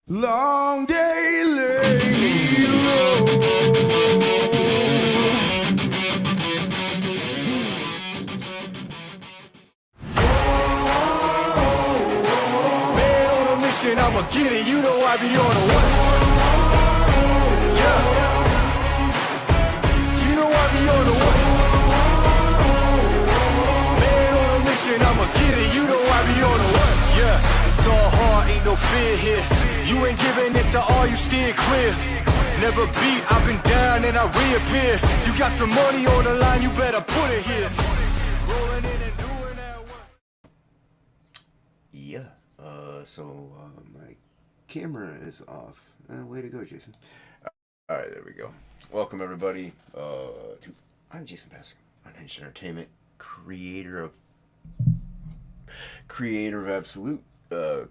Long day, lady road. Man on a mission, I'ma get it. You know I be on the way. Yeah. You know I be on the way. Man on a mission, I'ma get it. You know I be on the way. Yeah. It's all hard, ain't no fear here. You ain't giving this at all, you steer clear. Never beat, I've been down and I reappear. You got some money on the line, you better put it here. Rolling in and doing that work. Yeah, my camera is off. Way to go, Jason. Alright, there we go. Welcome, everybody, I'm Jason Pascal, Unhinged Entertainment, creator of Absolute,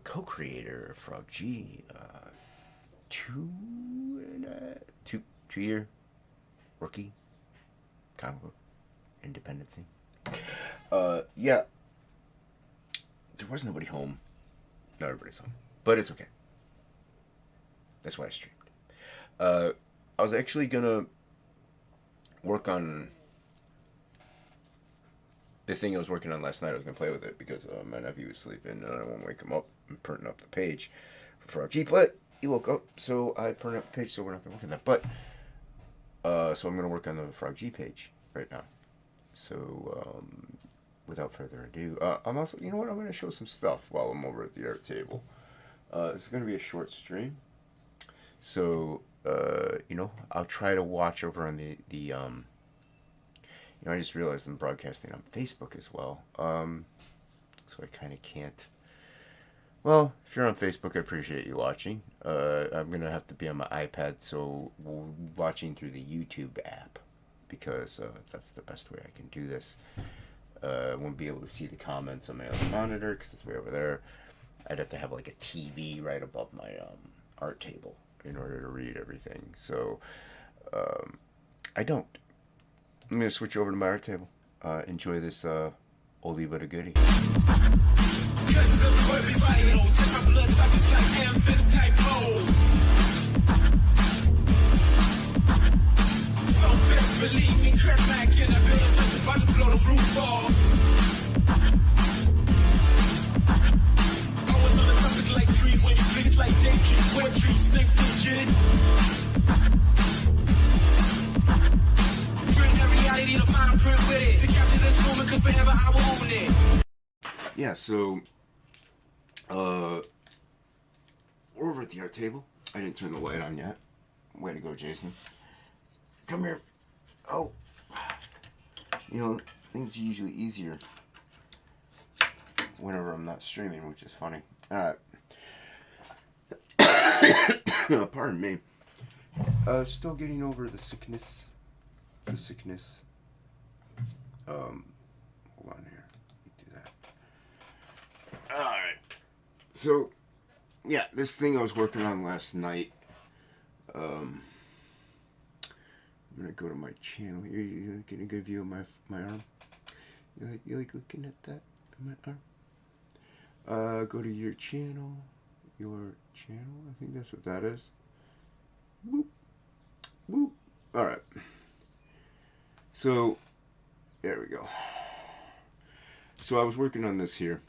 co-creator of Frog G, 2-year rookie comic book independency. Yeah, there was nobody home. Not everybody's home, but it's okay. That's why I streamed. I was actually gonna work on the thing I was working on last night. I was gonna play with it because my nephew was sleeping and I didn't want to wake him up and printing up the page for Frog G. But he woke up, so I printed up the page. So we're not gonna work on that. But so I'm gonna work on the Frog G page right now. So without further ado, I'm also, you know what? I'm gonna show some stuff while I'm over at the art table. This is gonna be a short stream. So I'll try to watch over on the I just realized I'm broadcasting on Facebook as well. So I kind of can't. Well, if you're on Facebook, I appreciate you watching. I'm going to have to be on my iPad, so watching through the YouTube app, because that's the best way I can do this. I won't be able to see the comments on my other monitor, because it's way over there. I'd have to have like a TV right above my art table in order to read everything. So I don't. I'm going to switch over to my art table. Enjoy this oldie but a goodie. Believe me, crap back in the building, just about to blow the roof off. Always on the topic like trees, when you sleep it's like daydreams, what trees think we get. Bring the reality to fine print with it, to capture this moment, cause forever I will own it. Yeah, so we're over at the art table. I didn't turn the light on yet. Way to go, Jason. Come here. Oh, things are usually easier whenever I'm not streaming, which is funny. Alright. Pardon me. Still getting over the sickness. Hold on here. Let me do that. Alright. So, yeah, this thing I was working on last night. I'm gonna go to my channel here. You getting a good view of my arm? You like looking at that? My arm? Go to your channel. I think that's what that is. Boop. Boop. Alright. So, there we go. So I was working on this here.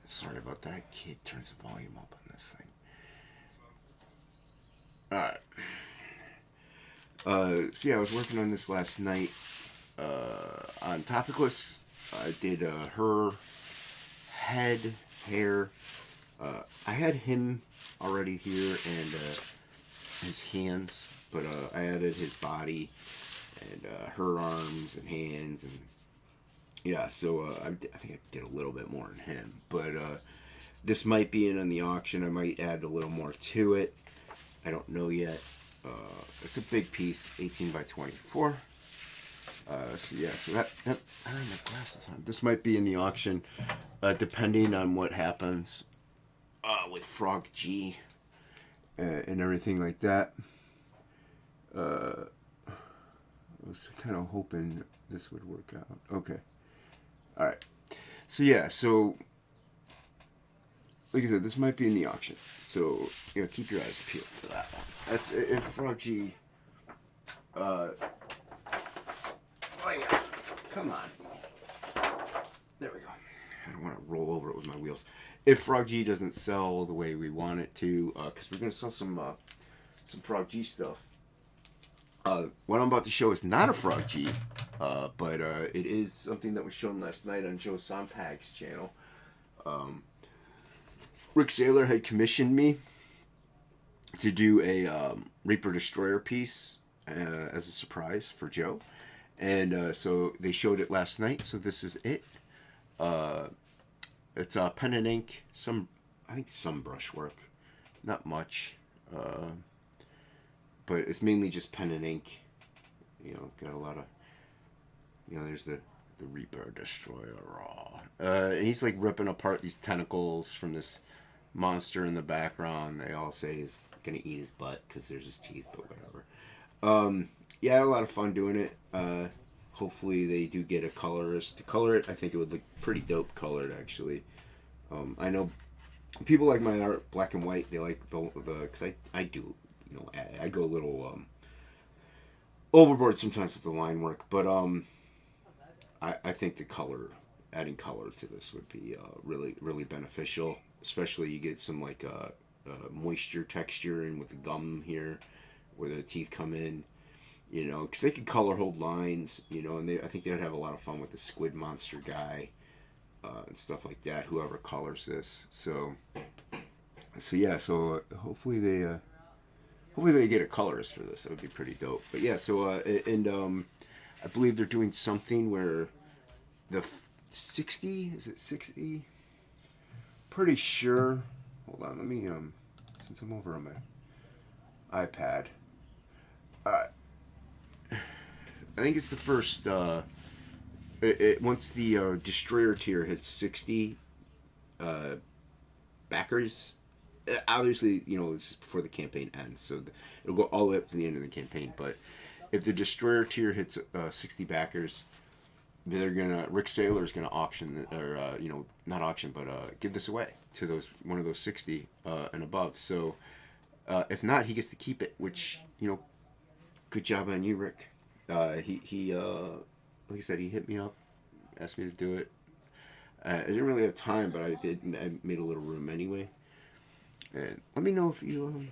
Sorry about that. Kid turns the volume up on this thing. Alright. So yeah, I was working on this last night on Topicless. I did her head, hair. I had him already here and his hands, but I added his body and her arms and hands, and yeah, so I think I did a little bit more than him, but this might be in on the auction. I might add a little more to it. I don't know yet. It's a big piece, 18 by 24. So yeah, so that I don't have my glasses on. This might be in the auction, depending on what happens with Frog G and everything like that. I was kind of hoping this would work out. Okay. All right. So yeah, so like I said, this might be in the auction, so keep your eyes peeled for that one. That's if Frog G. Oh yeah, come on. There we go. I don't want to roll over it with my wheels. If Frog G doesn't sell the way we want it to, because we're gonna sell some Frog G stuff. What I'm about to show is not a Frog G, but it is something that was shown last night on Joe Sompag's channel. Rick Saylor had commissioned me to do a Reaper Destroyer piece as a surprise for Joe. And so they showed it last night, so this is it. It's pen and ink, I think some brushwork, not much. But it's mainly just pen and ink. Got a lot of, there's the Reaper Destroyer. And he's like ripping apart these tentacles from this monster in the background. They all say he's gonna eat his butt because there's his teeth, but whatever. Yeah, I had a lot of fun doing it. Hopefully they do get a colorist to color it. I think it would look pretty dope colored, actually. I know people like my art black and white. They like the because I do, I go a little overboard sometimes with the line work, but I think the adding color to this would be really, really beneficial. Especially you get some like moisture texture in with the gum here, where the teeth come in. Because they could color hold lines, and I think they'd have a lot of fun with the squid monster guy and stuff like that. Whoever colors this, so yeah, so hopefully they get a colorist for this. That would be pretty dope. But yeah, so I believe they're doing something where the 60 is it 60? Pretty sure. Hold on, let me since I'm over on my iPad. I think it's the first. Once the Destroyer tier hits 60 backers, obviously this is before the campaign ends, so it'll go all the way up to the end of the campaign. But if the Destroyer tier hits 60 backers, Rick Saylor's gonna auction or not auction, but give this away to one of those 60 and above. So if not, he gets to keep it. Which good job on you, Rick. He like I said, he hit me up, asked me to do it. I didn't really have time, but I made a little room anyway. And let me know if you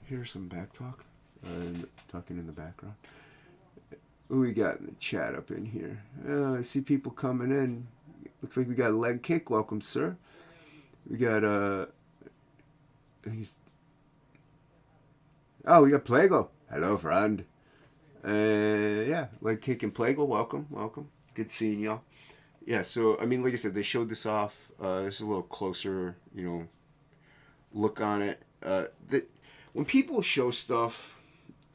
hear some back talk, talking in the background. What we got in the chat up in here? I see people coming in. Looks like we got Leg Kick. Welcome, sir. We got we got Plago. Hello, friend. Yeah, Leg Kick and Plago. Welcome. Good seeing y'all. Yeah, so I mean, like I said, they showed this off. This is a little closer, look on it. When people show stuff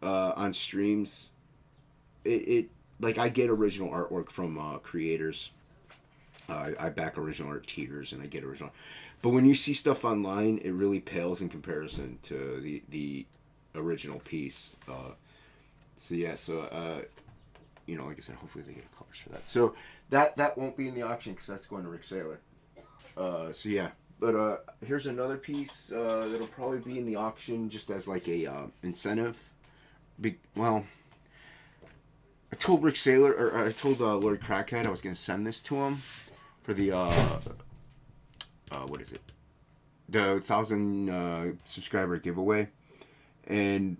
on streams, it like I get original artwork from creators. I back original art tiers and I get original. But when you see stuff online, it really pales in comparison to the original piece. So yeah, like I said, hopefully they get a colors for that. So that won't be in the auction because that's going to Rick Saylor. So yeah, but here's another piece that'll probably be in the auction just as like a incentive. I told Rick Saylor, or I told Lord Crackhead I was going to send this to him for the what is it? The 1,000 subscriber giveaway, and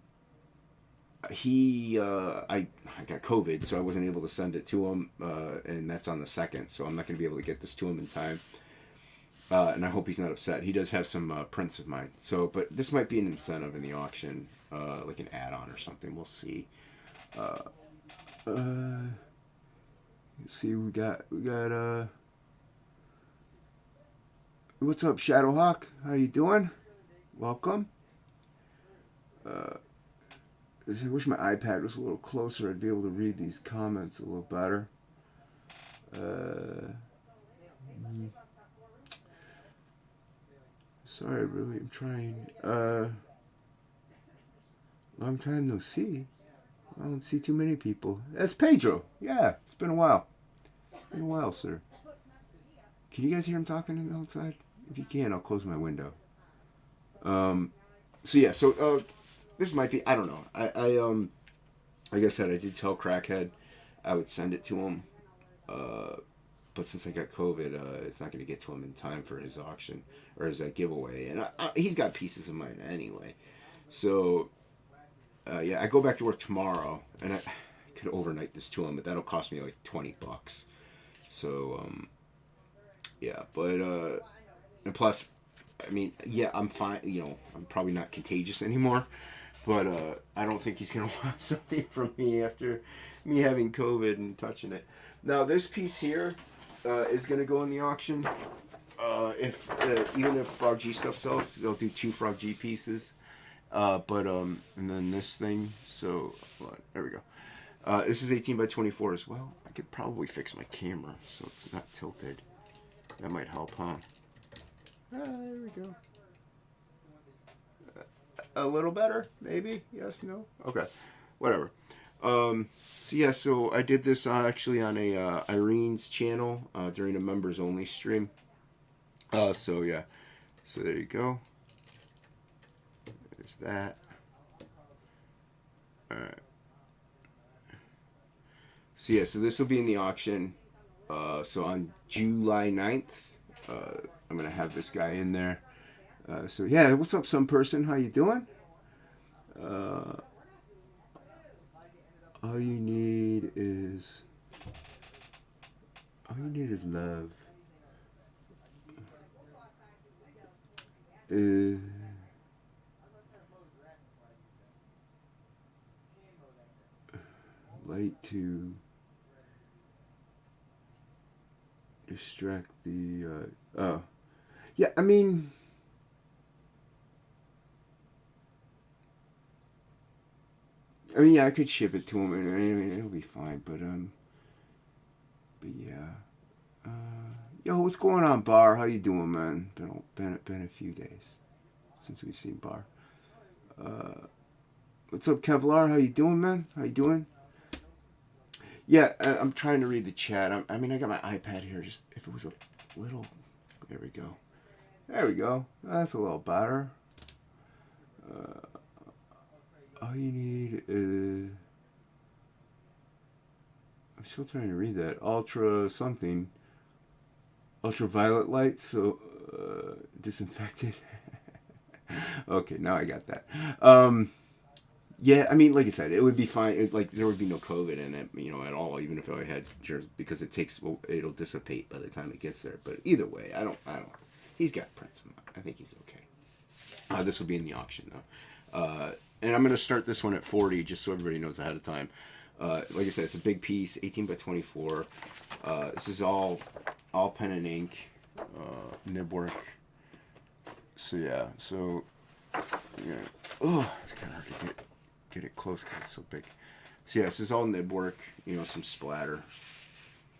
I got COVID, so I wasn't able to send it to him, and that's on the 2nd, so I'm not going to be able to get this to him in time. And I hope he's not upset. He does have some prints of mine, but this might be an incentive in the auction, like an add-on or something. We'll see. Let's see, we got what's up, Shadowhawk? How you doing? Welcome. I wish my iPad was a little closer. I'd be able to read these comments a little better. Sorry, really, I'm trying. Long time no see. I don't see too many people. That's Pedro. Yeah, it's been a while. Sir. Can you guys hear him talking outside? If you can, I'll close my window. So yeah, so this might be, I don't know. Like I said, I did tell Crackhead I would send it to him. But since I got COVID, it's not going to get to him in time for his auction or his giveaway. And he's got pieces of mine anyway. So, yeah, I go back to work tomorrow, and I could overnight this to him, but that'll cost me like $20. So, yeah, but, and plus, I mean, yeah, I'm fine, you know, I'm probably not contagious anymore, but I don't think he's going to want something from me after me having COVID and touching it. Now, this piece here is going to go in the auction. If even if Frog G stuff sells, they'll do 2 Frog G pieces. And then this thing, so, there we go. This is 18 by 24 as well. I could probably fix my camera so it's not tilted. That might help, huh? There we go. A little better, maybe? Yes, no? Okay, whatever. So yeah, so I did this actually on a Irene's channel during a members only stream. So yeah, so there you go. There's that. Alright. So yeah, so this will be in the auction. So on July 9th, I'm gonna have this guy in there. So yeah, what's up, some person? How you doing? All you need is love. Light to distract the yeah, I mean, yeah, I could ship it to him, and I mean, it'll be fine. But yeah. Yo, what's going on, Bar? How you doing, man? Been a few days since we've seen Bar. What's up, Kevlar? How you doing, man? How you doing? Yeah, I'm trying to read the chat. I mean, I got my iPad here. Just if it was a little, there we go. There we go. That's a little better. All you need is... I'm still trying to read that. Ultra something. Ultraviolet light, so... disinfected. Okay, now I got that. Yeah, I mean, like I said, it would be fine. Like, there would be no COVID in it, you know, at all, even if I had germs, because it takes... Well, it'll dissipate by the time it gets there. But either way, I don't... He's got prints. I think he's okay. This will be in the auction, though. And I'm going to start this one at 40, just so everybody knows ahead of time. Like I said, it's a big piece, 18 by 24. This is all pen and ink, nib work. So yeah, so yeah. Oh, it's kind of hard to get it close because it's so big. So yeah, this is all nib work. You know, some splatter,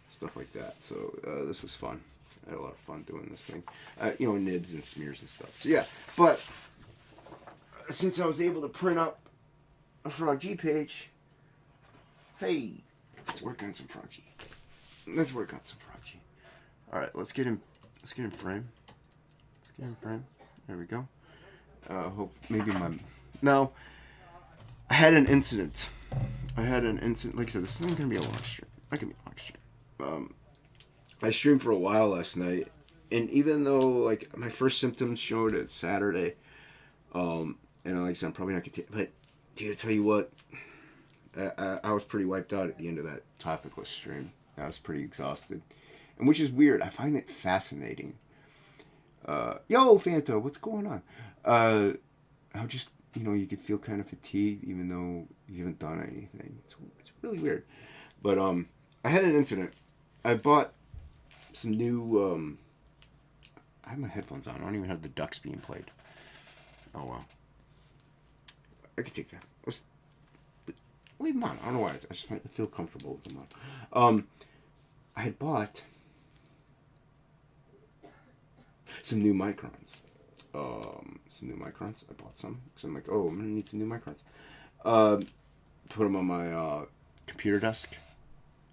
stuff like that. So this was fun. I had a lot of fun doing this thing. You know, nibs and smears and stuff. So yeah, but since I was able to print up a Frog G page, hey, let's work on some Frog G. All right, let's get him frame. There we go. Hope maybe now. I had an incident. Like I said, this isn't gonna be a long stream. That can be a long stream. I streamed for a while last night, and even though like my first symptoms showed it Saturday, and like I said, I'm probably not gonna take, but dude, I tell you what, I was pretty wiped out at the end of that topicless stream. I was pretty exhausted, and which is weird. I find it fascinating. Yo, Fanta, what's going on? How just, you know, you could feel kind of fatigued even though you haven't done anything. It's really weird. But I had an incident. I bought some new. I have my headphones on. I don't even have the ducks being played. Oh wow. I can take that. Let's leave them on. I don't know why. I just feel comfortable with them on. I had bought some new microns. I bought some because I'm like, oh, I'm gonna need some new microns. Put them on my computer desk.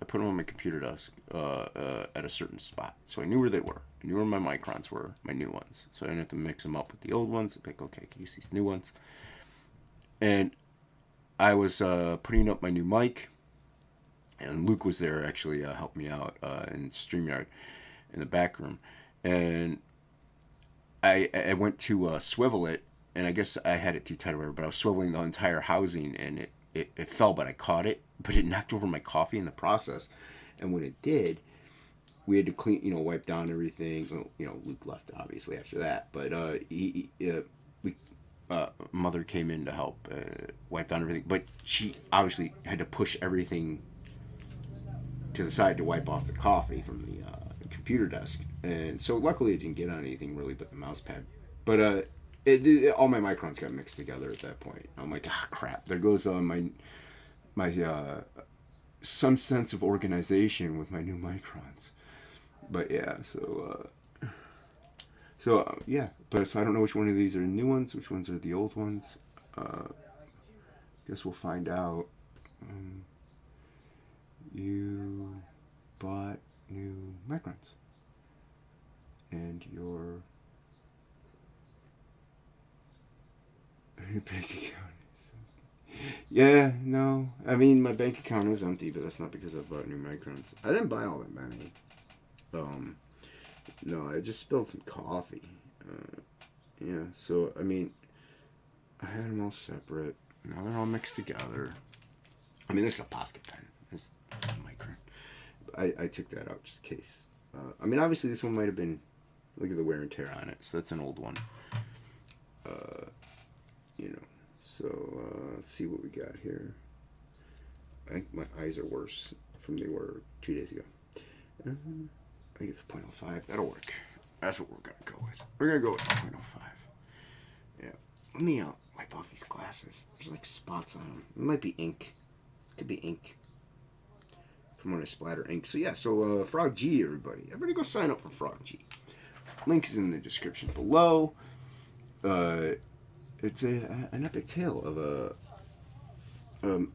I put them on my computer desk at a certain spot, so I knew where they were. I knew where my microns were, my new ones. So I didn't have to mix them up with the old ones. I'd pick, okay, I can use these new ones. And I was putting up my new mic, and Luke was there actually helped me out in StreamYard in the back room. And I went to swivel it, and I guess I had it too tight or whatever, but I was swiveling the entire housing, and it fell, but I caught it, but it knocked over my coffee in the process. And when it did, we had to clean, wipe down everything. Well, Luke left obviously after that, but mother came in to help wipe down everything, but she obviously had to push everything to the side to wipe off the coffee from the computer desk, and so luckily it didn't get on anything really but the mouse pad. But all my microns got mixed together at that point. I'm like, crap, there goes my some sense of organization with my new microns. But yeah, so yeah, but so I don't know which one of these are new ones, which ones are the old ones. Guess we'll find out. You bought new microns, and your bank account is empty. Yeah, no, I mean my bank account is empty, but that's not because I bought new microns. I didn't buy all that many. No, I just spilled some coffee. Yeah, so I mean, I had them all separate. Now they're all mixed together. I mean, this is a Posca pen. This micron. I took that out just in case. I mean, obviously this one might have been. Look at the wear and tear on it. So that's an old one. So let's see what we got here. I think my eyes are worse from they were 2 days ago. I think it's a 0.05. That'll work. That's what we're going to go with. We're going to go with 0.05. Yeah. Let me wipe off these glasses. There's like spots on them. It might be ink. It could be ink. From when I splatter ink. So yeah, so Frog G, everybody. Everybody go sign up for Frog G. Link is in the description below. It's an epic tale of a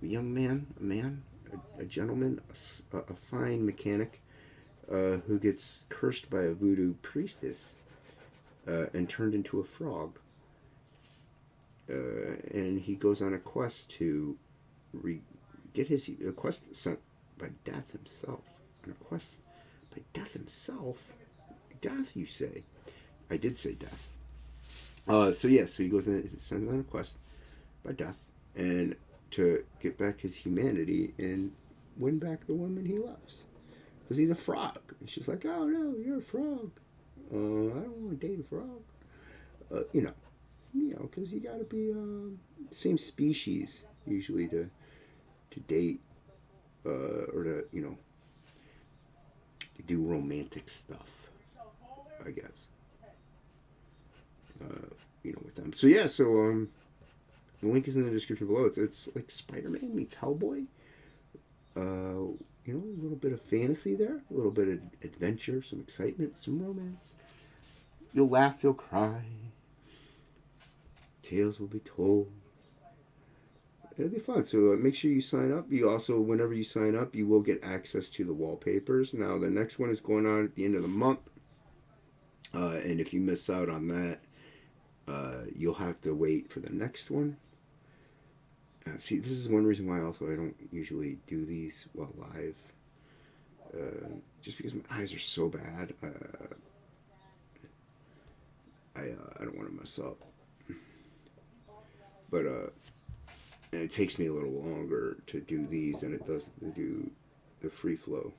young man, a gentleman, a fine mechanic, who gets cursed by a voodoo priestess and turned into a frog. And he goes on a quest to get his quest sent by Death himself. On a quest by Death himself? Death, you say? I did say Death. So he goes in, sends on a quest by Death, and to get back his humanity and win back the woman he loves. Because he's a frog. And she's like, oh no, you're a frog. I don't want to date a frog. Because you gotta be same species usually to date or to do romantic stuff, I guess. With them. So yeah, the link is in the description below. It's like Spider-Man meets Hellboy. A little bit of fantasy there, a little bit of adventure, some excitement, some romance. You'll laugh, you'll cry. Tales will be told. It'll be fun. So make sure you sign up. You also, whenever you sign up, you will get access to the wallpapers. Now, the next one is going on at the end of the month. And if you miss out on that, you'll have to wait for the next one. See, this is one reason why also I don't usually do these while live. Just because my eyes are so bad. I don't want to mess up. But and it takes me a little longer to do these than it does to do the free flow.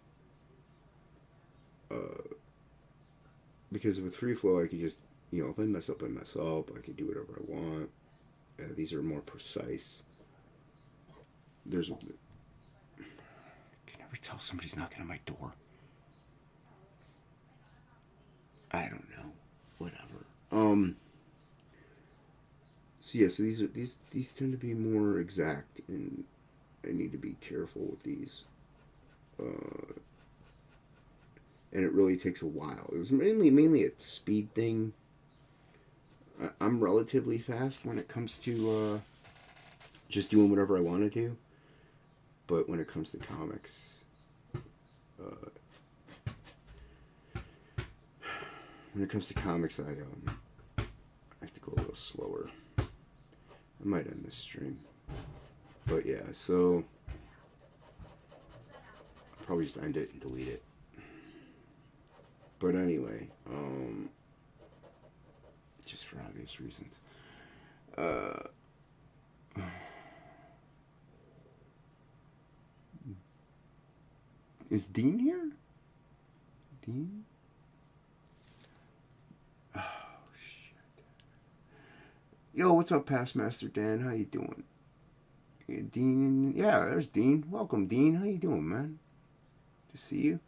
Because with free flow, I could just, if I mess up, I mess up. I can do whatever I want. These are more precise. I can never tell somebody's knocking on my door. I don't know. Whatever. So yeah, so these tend to be more exact, and I need to be careful with these. And it really takes a while. It was mainly a speed thing. I'm relatively fast when it comes to just doing whatever I want to do. But when it comes to comics, when it comes to comics, I have to go a little slower. I might end this stream. But yeah, so I'll probably just end it and delete it. But anyway, just for obvious reasons. Is Dean here? Dean? Oh, shit. Yo, what's up, Past Master Dan? How you doing? Yeah, Dean? Yeah, there's Dean. Welcome, Dean. How you doing, man? Good to see you.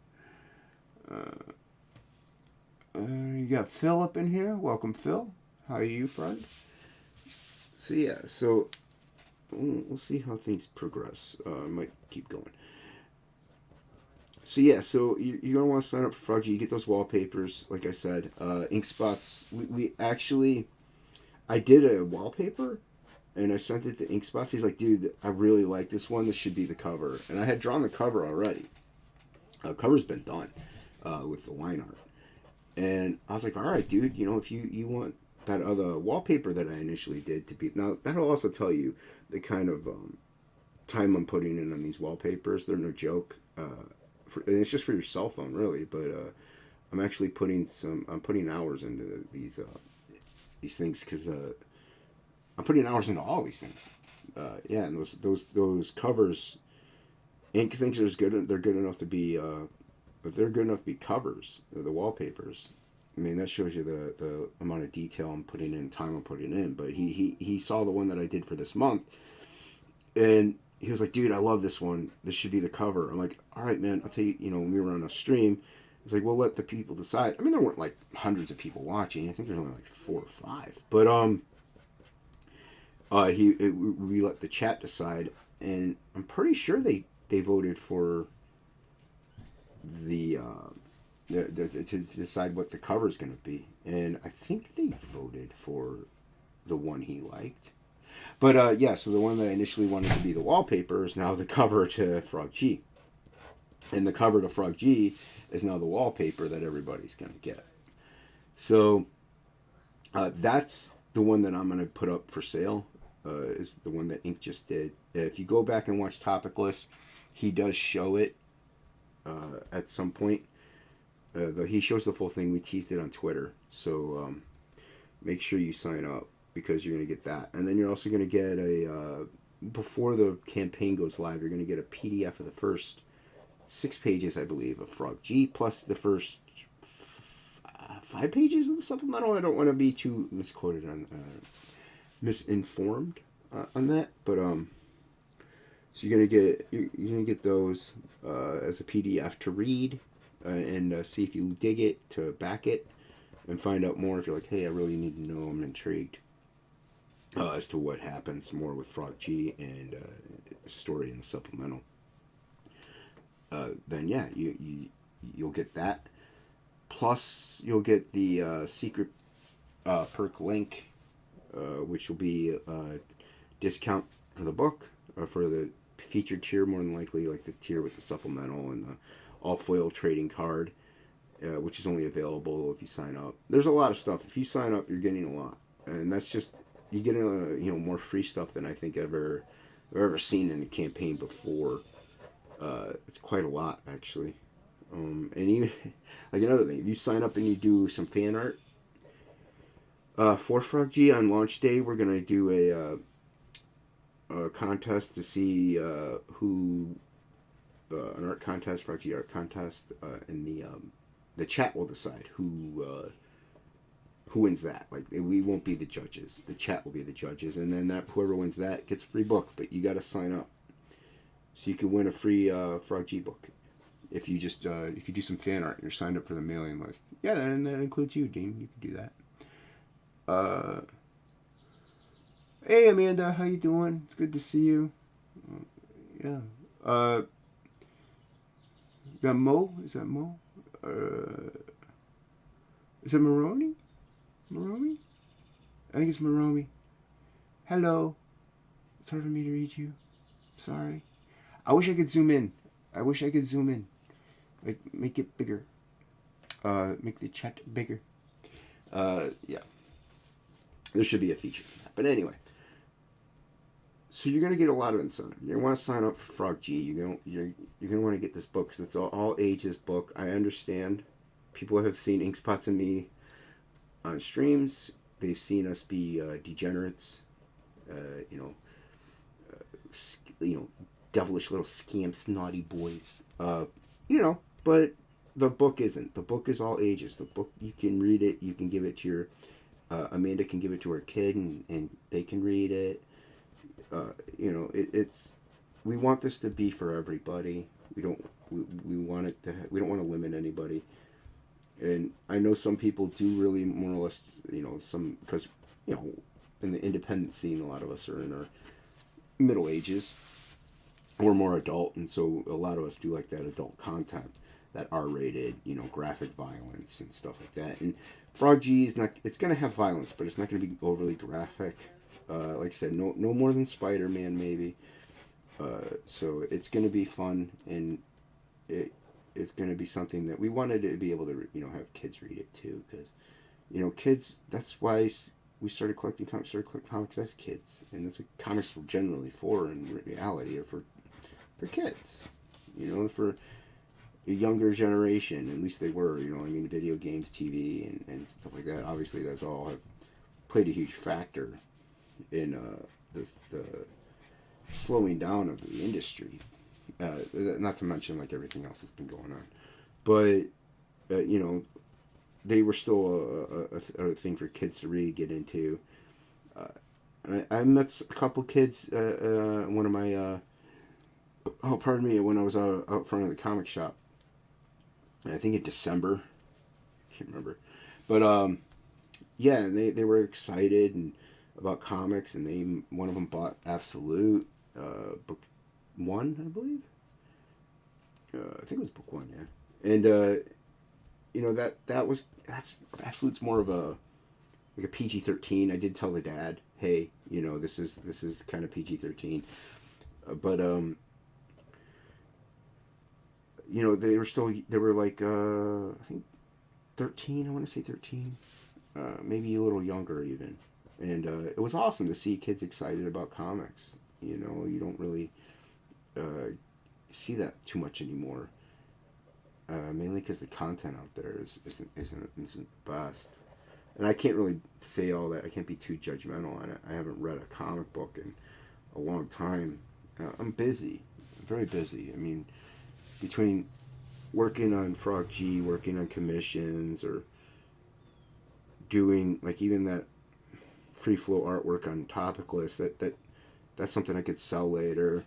You got Phil up in here. Welcome, Phil. How are you, friend? So, yeah, so we'll see how things progress. I might keep going. So yeah, so you're gonna want to sign up for Frog G. You get those wallpapers, like I said. Ink spots. We actually, I did a wallpaper, and I sent it to Ink Spots. He's like, dude, I really like this one. This should be the cover. And I had drawn the cover already. Cover's been done with the line art. And I was like, all right, dude. You know, if you want that other wallpaper that I initially did to be, now that'll also tell you the kind of time I'm putting in on these wallpapers. They're no joke. And it's just for your cell phone, really. But I'm actually putting hours into these things because I'm putting hours into all these things. Yeah, and those covers, Ink thinks they're good enough to be. If they're good enough to be covers, the wallpapers. I mean, that shows you the amount of detail I'm putting in, time I'm putting in. But he saw the one that I did for this month, and he was like, dude, I love this one. This should be the cover. I'm like, all right, man, I'll tell you, when we were on a stream, it's like, we'll let the people decide. I mean, there weren't like hundreds of people watching. I think there's only like 4 or 5. But we let the chat decide, and I'm pretty sure they voted for to decide what the cover is going to be. And I think they voted for the one he liked. But yeah, so the one that I initially wanted to be the wallpaper is now the cover to Frog G. And the cover to Frog G is now the wallpaper that everybody's going to get. So that's the one that I'm going to put up for sale, is the one that Ink just did. If you go back and watch Topicless, he does show it at some point. He shows the full thing. We teased it on Twitter. So make sure you sign up, because you're going to get that. And then you're also going to get before the campaign goes live, you're going to get a PDF of the first 6 pages, I believe, of Frog G, plus the first 5 pages of the supplemental. I don't want to be too misquoted on, misinformed on that, but so you're gonna get those as a PDF to read and see if you dig it, to back it, and find out more if you're like, hey, I really need to know. I'm intrigued as to what happens more with Frog G and story in the supplemental. Then yeah, you'll get that. Plus, you'll get the secret perk link, which will be a discount for the book, or for the featured tier, more than likely, like the tier with the supplemental and the all foil trading card, which is only available if you sign up. There's a lot of stuff. If you sign up, you're getting a lot, and that's just, you get more free stuff than I think I've ever seen in a campaign before. It's quite a lot, actually. And even like another thing, if you sign up and you do some fan art for Frog G on launch day, we're gonna do a contest to see who an art contest, Frog G art contest, and the chat will decide who wins that. Like, we won't be the judges. The chat will be the judges, and then whoever wins that gets a free book. But you got to sign up, so you can win a free Frog G book if you just if you do some fan art and you're signed up for the mailing list. Yeah, and that includes you, Dean. You can do that. Hey, Amanda, how you doing? It's good to see you. Yeah. Got Mo? Is that Mo? Is it Maroney? Maromi? I think it's Maromi. Hello. It's hard for me to read you. Sorry. I wish I could zoom in. Like, make it bigger. Make the chat bigger. Yeah. There should be a feature for that. But anyway. So you're going to get a lot of incentive. You're going to want to sign up for Frog G. You're going to want to get this book because it's all ages book. I understand. People have seen Ink Spots and me on streams. They've seen us be degenerates. Devilish little scamps, naughty boys. But the book isn't. The book is all ages. The book, you can read it. You can give it to your... Amanda can give it to her kid and they can read it. It's... We want this to be for everybody. We want it to... We don't want to limit anybody. And I know some people do really more or less, because, in the independent scene, a lot of us are in our middle ages. We're more adult, and so a lot of us do like that adult content, that R-rated, graphic violence and stuff like that. And Frog G is not, it's going to have violence, but it's not going to be overly graphic. Like I said, no more than Spider-Man, maybe. So it's going to be fun, and it's going to be something that we wanted to be able to, have kids read it too, because, kids, that's why we started collecting comics as kids, and that's what comics were generally for in reality, or for kids, for a younger generation. At least they were, video games, TV, and stuff like that. Obviously, those all have played a huge factor in the slowing down of the industry. Not to mention everything else that's been going on, but they were still a thing for kids to read, get into. And I met a couple kids. One of my when I was out front of the comic shop. I think in December. Can't remember, but yeah, they were excited and about comics, and one of them bought Absolute book 1, I believe. I think it was book 1, yeah. And that's Absolute's more of a PG-13. I did tell the dad, hey, this is kind of PG-13, but they were like I think 13. I want to say 13, maybe a little younger even, and it was awesome to see kids excited about comics. You don't really see that too much anymore. Mainly because the content out there isn't the best, and I can't really say all that. I can't be too judgmental on it. I haven't read a comic book in a long time. I'm busy, very busy. I mean, between working on Frog G, working on commissions, or doing even that free flow artwork on Topiclist, that's something I could sell later.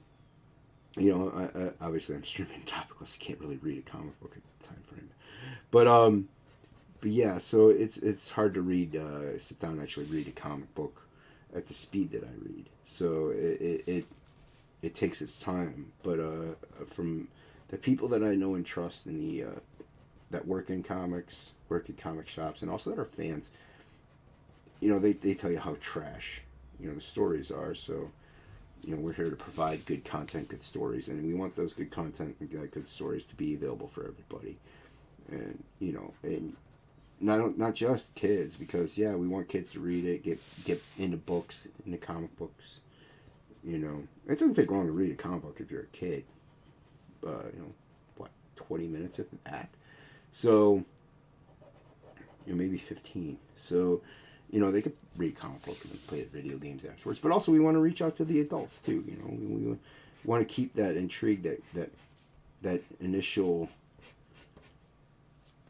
I obviously I'm streaming Topiclist. I can't really read a comic book at the time frame, but yeah. So it's hard to read, sit down and actually read a comic book at the speed that I read. So it takes its time. But from the people that I know and trust in the that work in comics, work in comic shops, and also that are fans, they tell you how trash the stories are. So. We're here to provide good content, good stories, and we want those good content and good stories to be available for everybody. And and not just kids, because we want kids to read it, get into books, into comic books. It doesn't take long to read a comic book if you're a kid. 20 minutes at that. So maybe 15. So. They could read comic book and play video games afterwards. But also we want to reach out to the adults too. We want to keep that intrigue, that initial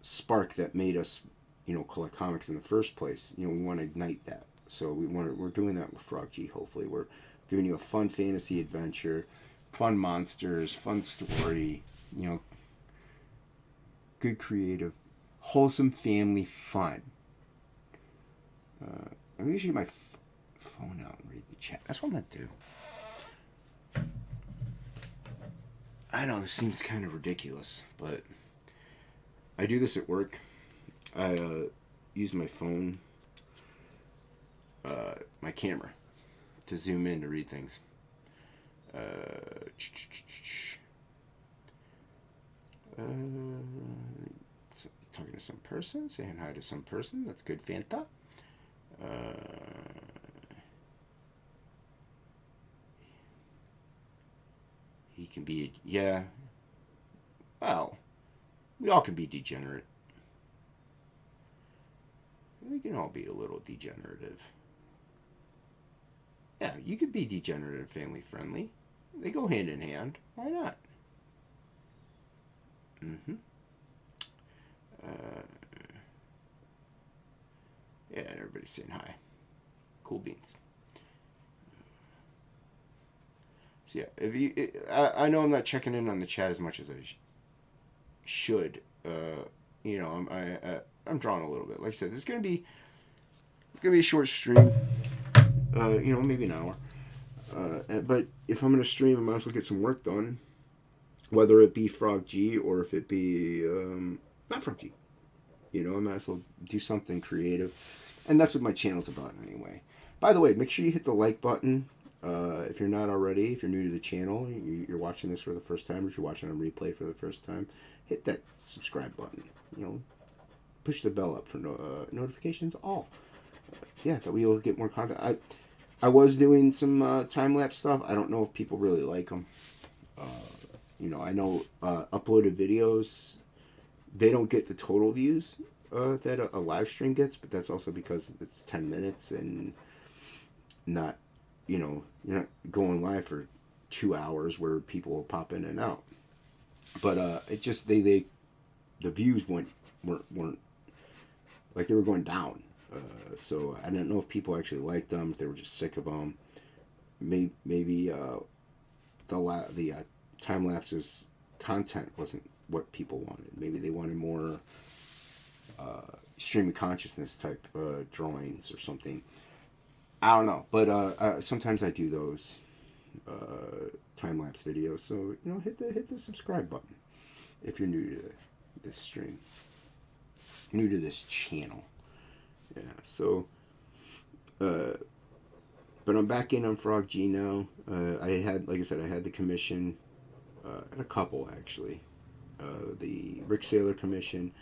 spark that made us, collect comics in the first place. We want to ignite that. So we're doing that with Frog G. Hopefully, we're giving you a fun fantasy adventure, fun monsters, fun story. Good creative, wholesome family fun. I'm usually my phone out and read the chat. That's what I'm going to do. I know this seems kind of ridiculous, but I do this at work. I use my phone, my camera, to zoom in to read things. talking to some person, saying hi to some person. That's good, Fanta. He can be, yeah. Well, we all can be degenerate. We can all be a little degenerative. Yeah, you could be degenerate and family friendly. They go hand in hand. Why not? Mm-hmm. Yeah, everybody's saying hi. Cool beans. So yeah, if you, I know I'm not checking in on the chat as much as I should. You know, I'm drawing a little bit. Like I said, this is gonna be a short stream. You know, maybe an hour. But if I'm gonna stream, I might as well get some work done. Whether it be Frog G or if it be not Frog G. You know, I might as well do something creative. And that's what my channel's about anyway. By the way, make sure you hit the like button. If you're not already, if you're new to the channel, you're watching this for the first time, or if you're watching on replay for the first time, hit that subscribe button. You know, push the bell up for notifications all. Yeah, that we'll get more content. I was doing some time-lapse stuff. I don't know if people really like them. You know, I know uploaded videos, they don't get the total views that a live stream gets, but that's also because it's 10 minutes and not, you know, you're not going live for 2 hours where people will pop in and out. But it just, the views weren't like, they were going down. So I don't know if people actually liked them, if they were just sick of them. Maybe the time lapses content wasn't what people wanted. Maybe they wanted more stream of consciousness type drawings or something. I don't know, but sometimes I do those time lapse videos. So you know, hit the subscribe button if you're new to this stream, new to this channel. Yeah, so, but I'm back in on Frog G now. I had, like I said, I had the commission, and a couple actually. The Rick Saylor commission,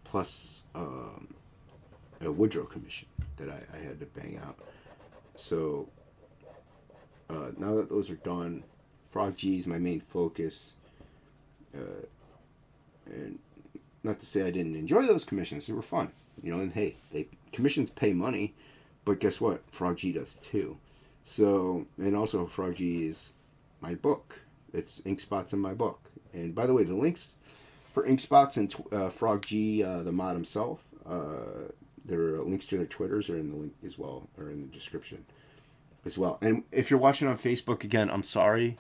plus a Woodrow commission that I had to bang out. So, now that those are done, Frog G is my main focus. And not to say I didn't enjoy those commissions, they were fun. You know, and hey, commissions pay money, but guess what? Frog G does too. So, and also Frog G is my book. It's Ink Spots in my book. And by the way, the links for Ink Spots and Frog G, the mod himself, there are links to their Twitters are in the link as well, or in the description as well. And if you're watching on Facebook, again, I'm sorry.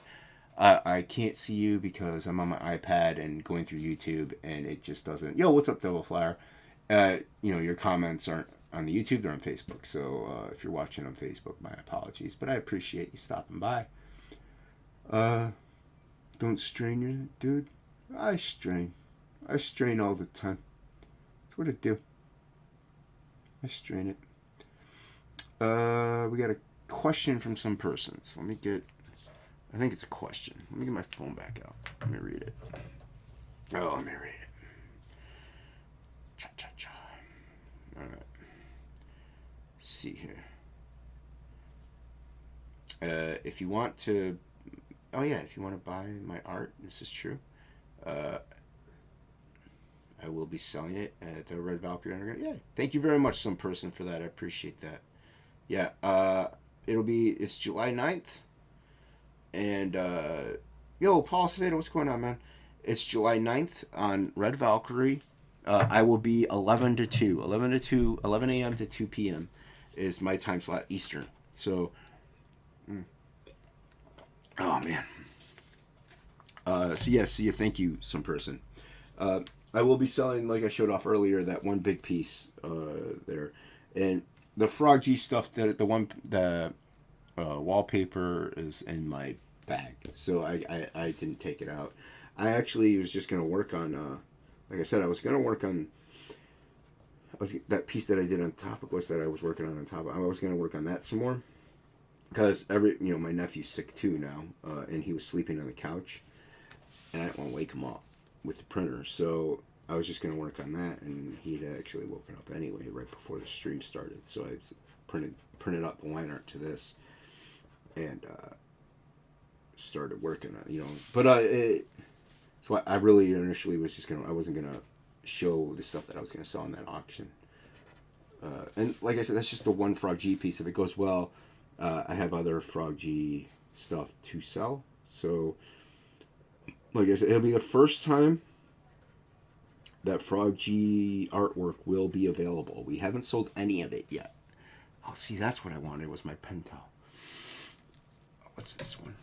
I can't see you because I'm on my iPad and going through YouTube, and it just doesn't. Yo, what's up, Devil Flower? You know, your comments aren't on the YouTube, they're on Facebook. So if you're watching on Facebook, my apologies. But I appreciate you stopping by. Don't strain your dude. I strain all the time. That's what I do. I strain it. We got a question from some persons. Let me get. I think it's a question. Let me get my phone back out. Let me read it. Oh, let me read it. Cha-cha-cha. All right. Let's see here. If you want to... Oh, yeah. If you want to buy my art, this is true. I will be selling it at the Red Valkyrie Underground. Yeah. Thank you very much, some person, for that. I appreciate that. Yeah. It's July 9th. And, yo, Paul Saveda, what's going on, man? It's July 9th on Red Valkyrie. I will be 11 to 2. 11 a.m. to 2 p.m. is my time slot, Eastern. So, oh, man. So, yes, thank you, some person. I will be selling, like I showed off earlier, that one big piece there. And the Frog G stuff, the wallpaper is in my bag, so I didn't take it out. I actually was just going to work on, like I said, I was going to work on that piece that I did on Topicless that I was working on top of. I was going to work on that some more, because my nephew's sick too now, and he was sleeping on the couch, and I didn't want to wake him up with the printer, so I was just gonna work on that, and he'd actually woken up anyway right before the stream started. So I printed out the line art to this, and started working on But so I really initially was just I wasn't gonna show the stuff that I was gonna sell in that auction. And like I said, that's just the one Frog G piece. If it goes well, I have other Frog G stuff to sell. So, like I said, it'll be the first time that Frog G artwork will be available. We haven't sold any of it yet. Oh, see, that's what I wanted was my Pentel. What's this one?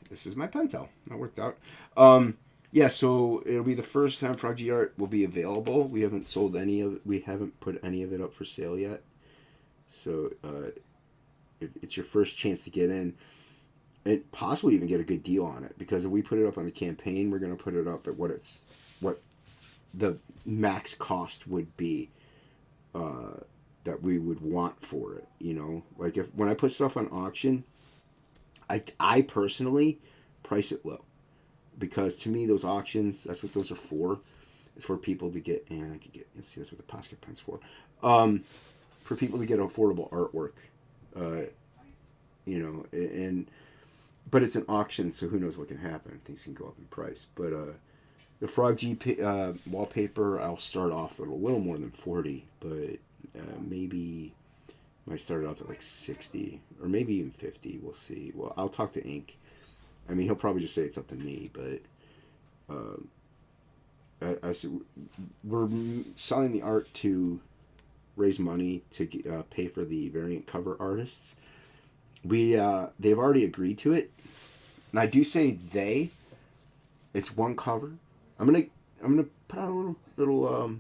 This is my Pentel. That worked out. Yeah, so it'll be the first time Frog G art will be available. We haven't sold we haven't put any of it up for sale yet. So it's your first chance to get in and possibly even get a good deal on it, because if we put it up on the campaign, we're going to put it up at what the max cost would be that we would want for it. Like when I put stuff on auction, I personally price it low, because to me those auctions, that's what those are for. It's for people to get, and I could get, see, that's what the Posca pen's for people to get affordable artwork, but it's an auction, so who knows what can happen. Things can go up in price. But the Frog G wallpaper, I'll start off at a little more than 40, but maybe might start off at like 60 or maybe even 50. We'll see. Well, I'll talk to Ink. I mean, he'll probably just say it's up to me, but we're selling the art to raise money to pay for the variant cover artists. They've already agreed to it, and I do say they. It's one cover. I'm gonna put out a little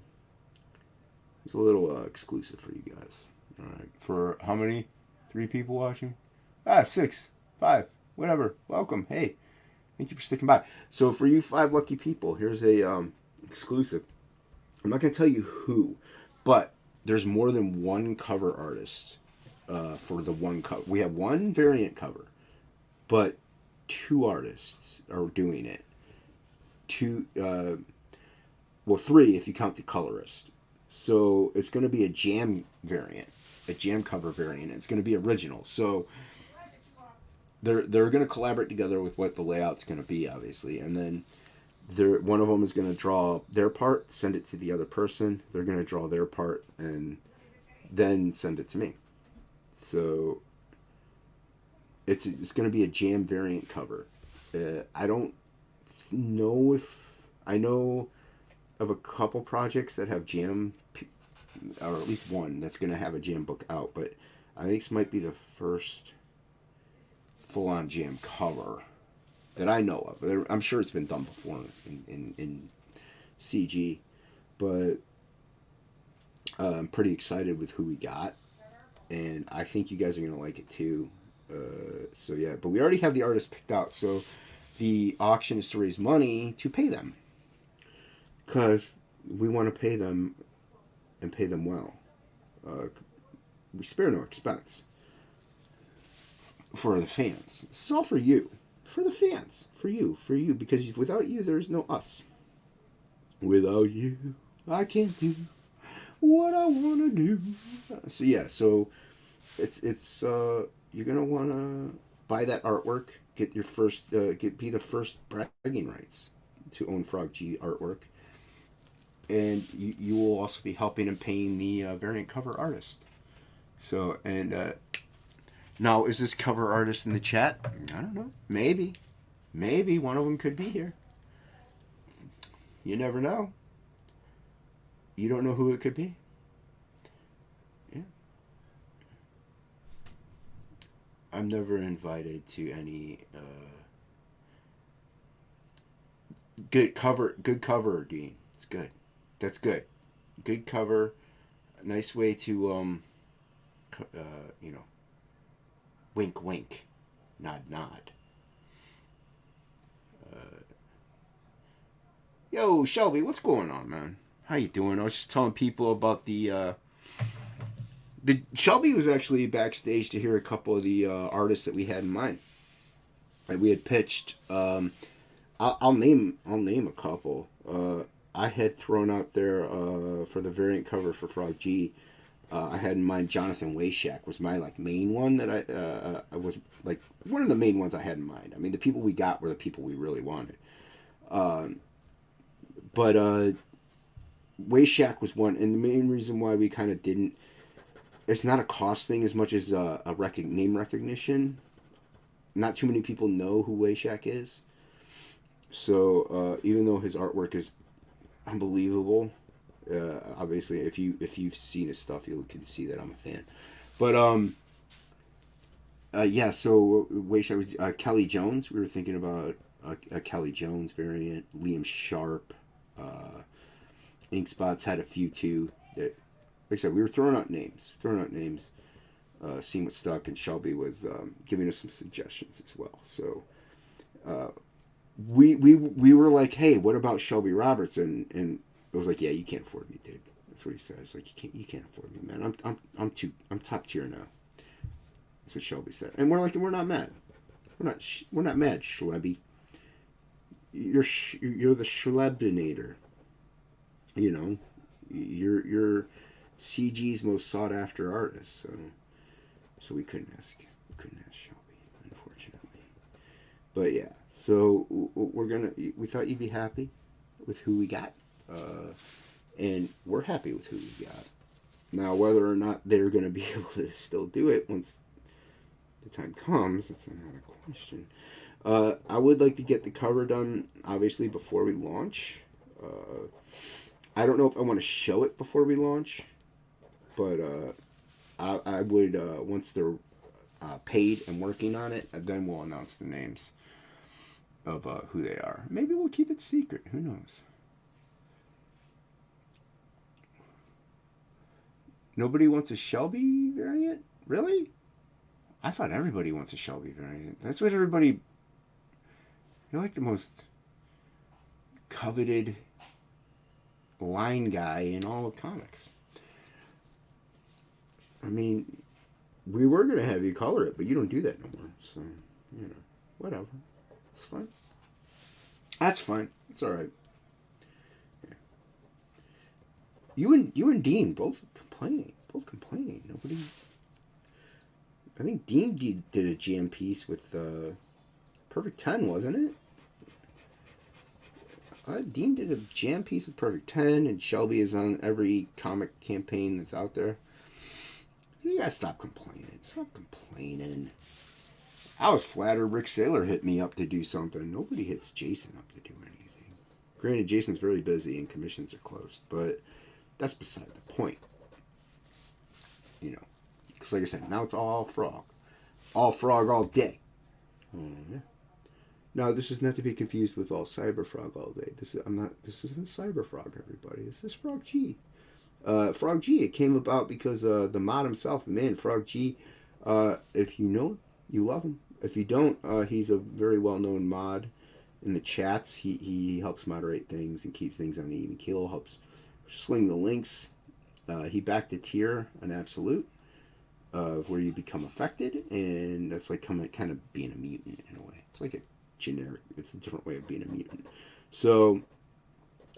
it's a little exclusive for you guys. All right, for how many? 3 people watching? 6, 5, whatever. Welcome. Hey, thank you for sticking by. So for you 5 lucky people, here's a exclusive. I'm not gonna tell you who, but there's more than one cover artist for the one cover. We have one variant cover, but 2 artists are doing it. 3 if you count the colorist. So it's going to be a jam variant, a jam cover variant. It's going to be original. So they're going to collaborate together with what the layout's going to be, obviously, and then one of them is going to draw their part, send it to the other person. They're going to draw their part and then send it to me. So it's going to be a jam variant cover. I don't know if I know of a couple projects that have jam, or at least one that's going to have a jam book out, but I think this might be the first full-on jam cover that I know of. I'm sure it's been done before in CG, but I'm pretty excited with who we got, and I think you guys are going to like it too. So yeah, but we already have the artist picked out, so the auction is to raise money to pay them, because we want to pay them and pay them well. We spare no expense for the fans. This is all for you, for the fans, for you, because without you, there's no us. Without you, I can't do what I want to do. So yeah, so it's you're gonna want to buy that artwork. Get your first, be the first bragging rights to own Frog G artwork, and you will also be helping and paying the variant cover artist. So, and now is this cover artist in the chat? I don't know. Maybe one of them could be here. You never know. You don't know who it could be. Yeah. I'm never invited to any good cover, Dean. It's good. That's good. Good cover. Nice way to wink wink, nod nod. Yo, Shelby, what's going on, man? How you doing? I was just telling people about the Shelby was actually backstage to hear a couple of the artists that we had in mind, and we had pitched. I'll name a couple. I had thrown out there for the variant cover for Frog G. I had in mind Jonathan Wayshak was my like main one that I was like one of the main ones I had in mind. I mean, the people we got were the people we really wanted. But Wayshak was one, and the main reason why we kind of didn't. It's not a cost thing as much as a name recognition. Not too many people know who Wayshak is. So even though his artwork is unbelievable, obviously if you've seen his stuff, you can see that I'm a fan. But yeah. So Wayshak was Kelly Jones. We were thinking about a Kelly Jones variant. Liam Sharp. Inkspots had a few too. That, like I said, we were throwing out names. Seeing what stuck, and Shelby was giving us some suggestions as well. So we were like, hey, what about Shelby Robertson? And it was like, yeah, you can't afford me, dude. That's what he said. It's like you can't afford me, man. I'm top tier now. That's what Shelby said, and we're like, we're not mad. We're not mad, Schlebby. You're the Schlebinator. You know, you're CG's most sought after artist. So we couldn't ask Shelby, unfortunately. But yeah, so we thought you'd be happy with who we got, and we're happy with who we got. Now, whether or not they're going to be able to still do it once the time comes, that's another question. I would like to get the cover done, obviously, before we launch. I don't know if I want to show it before we launch, but I would, once they're paid and working on it, then we'll announce the names of who they are. Maybe we'll keep it secret. Who knows? Nobody wants a Shelby variant? Really? I thought everybody wants a Shelby variant. That's what everybody... You're like the most coveted line guy in all of comics. I mean, we were going to have you color it, but you don't do that no more. So, you know, whatever. It's fine. That's fine. It's all right. Yeah. You and Dean both complaining. Nobody... I think Dean did a GM piece with Perfect 10, wasn't it? Dean did a jam piece with Perfect 10, and Shelby is on every comic campaign that's out there. You gotta stop complaining. I was flattered Rick Saylor hit me up to do something. Nobody hits Jason up to do anything. Granted, Jason's very busy and commissions are closed, but that's beside the point. You know, because like I said, now it's all Frog. All Frog all day. Mm-hmm. Now, this is not to be confused with all Cyber Frog all day. This isn't Cyber Frog, everybody. This is Frog G. Frog G, it came about because the mod himself, the man, Frog G, if you know, you love him. If you don't, he's a very well-known mod in the chats. He helps moderate things and keep things on an even keel, helps sling the links. He backed a tier on Absolute, where you become affected, and that's like kind of being a mutant in a way. It's like a generic, it's a different way of being a mutant. So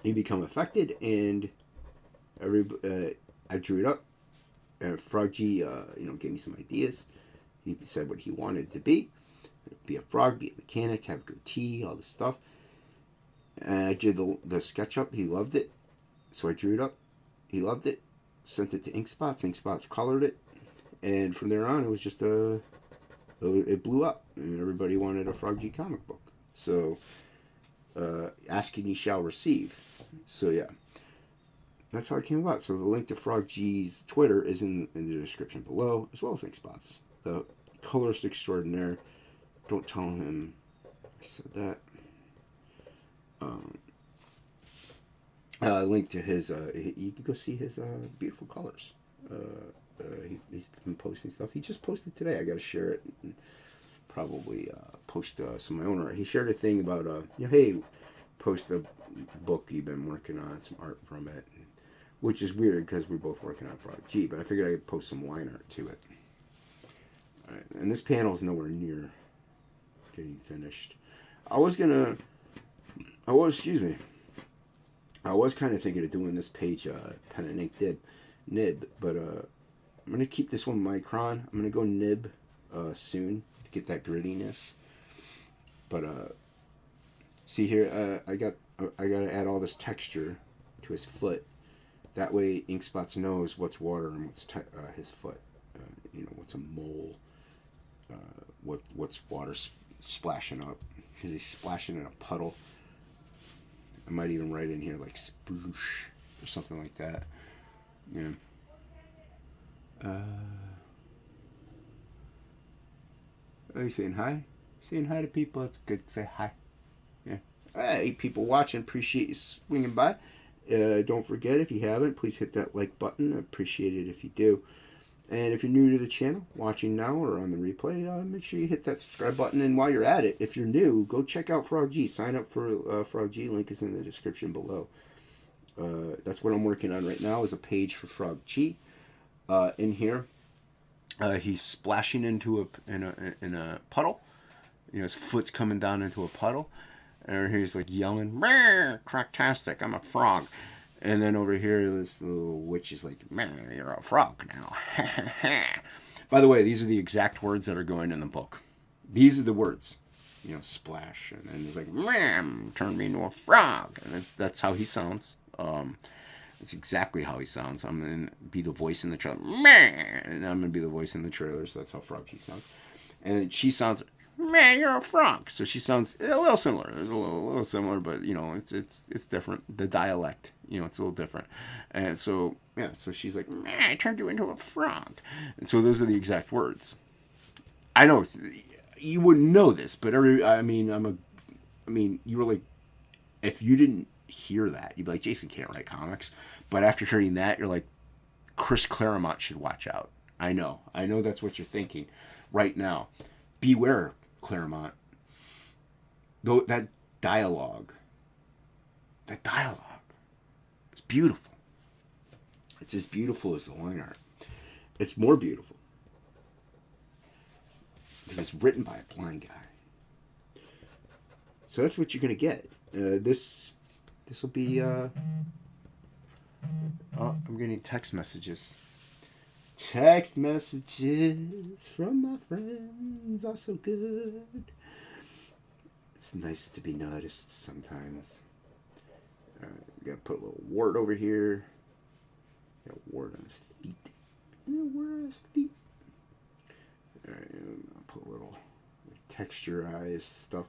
you become affected, and I drew it up. Frog G, gave me some ideas. He said what he wanted it to be a frog, be a mechanic, have a goatee, all this stuff. And I drew the sketch up. He loved it, so I drew it up. He loved it. Sent it to Inkspots. Inkspots colored it, and from there on, it was just it blew up, and everybody wanted a Frog G comic book. So, ask and you shall receive. So yeah, that's how it came about. So the link to Frog G's Twitter is in the description below, as well as Inkspots. The colorist extraordinaire. Don't tell him I said that. Link to his, you can go see his beautiful colors. He's been posting stuff. He just posted today. I got to share it and probably post some of my own art. He shared a thing about, hey, post a book you've been working on, some art from it, which is weird because we're both working on Frog G, but I figured I'd post some line art to it. All right, and this panel is nowhere near getting finished. I was I was kind of thinking of doing this page pen and ink nib, but I'm gonna keep this one micron. I'm gonna go nib soon to get that grittiness. But see here, I gotta add all this texture to his foot. That way, Inkspots knows what's water and what's his foot. What's a mole. What's water splashing up, because he's splashing in a puddle. I might even write in here like sploosh or something like that. Yeah. Are you saying hi? Saying hi to people. It's good to say hi. Yeah. Hey, people watching, appreciate you swinging by. Don't forget, if you haven't, please hit that like button. I appreciate it if you do. And if you're new to the channel, watching now or on the replay, make sure you hit that subscribe button. And while you're at it, if you're new, go check out Frog G. Sign up for Frog G. Link is in the description below. That's what I'm working on right now, is a page for Frog G. In here, he's splashing into in a puddle. His foot's coming down into a puddle, and he's like yelling, "Cracktastic! I'm a frog." And then over here, this little witch is like, "Man, you're a frog now." By the way, these are the exact words that are going in the book. These are the words, splash, and then he's like, "Man, turn me into a frog," and that's how he sounds. That's exactly how he sounds. I'm gonna be the voice in the trailer, and I'm gonna be the voice in the trailer. So that's how Frog G sounds, and she sounds, "Man, you're a frog." So she sounds a little similar. It's a little similar, but it's different. The dialect, it's a little different. And so so she's like, "Man, I turned you into a frog." And so those are the exact words. I know you wouldn't know this, but you were like, if you didn't hear that, you'd be like, Jason can't write comics. But after hearing that, you're like, Chris Claremont should watch out. I know that's what you're thinking right now. Beware, Claremont. Though that dialogue is beautiful. It's as beautiful as the line art. It's more beautiful because it's written by a blind guy. So that's what you're gonna get. This will be. Oh, I'm getting text messages. Text messages from my friends are so good. It's nice to be noticed sometimes. We gotta put a little wart over here. Got a wart on his feet. Wart on his feet. Alright, I'll put a little texturized stuff.